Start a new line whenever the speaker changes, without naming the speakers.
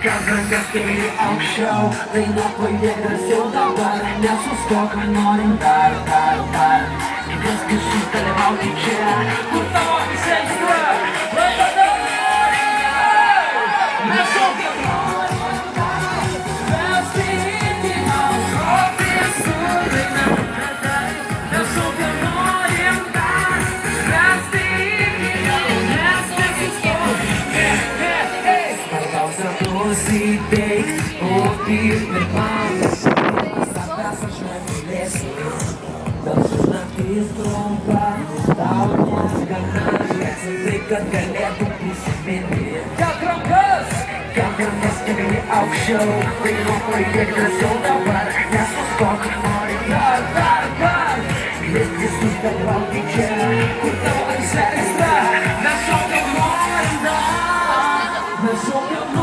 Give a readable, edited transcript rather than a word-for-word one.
Kad keli aukščiau, tai nuopaidė drąsiau dabar. Nesustok, norim dar. Viskas sudalyvauti čia, kur tavo visi aistra. Mes šaukiam norim dar, vesti iki aušros visur einam. Mes šaukiam norim dar, vesti iki aušros visur. Svarbiausia nusiteikt, būti pirmam. Savęs aš nemylėsiu, bet ši naktis trumpa, tau negana. Lieksim tai, kad galėtum prisiminti. Kelk rankas keli aukščiau, tai nuopaidėk drąsiau dabar. Nesustok, nori dar. Viskas sudalyvauti čia, kur tavo aistra. Mes šaukiam norim dar. Mes šaukiam norim dar.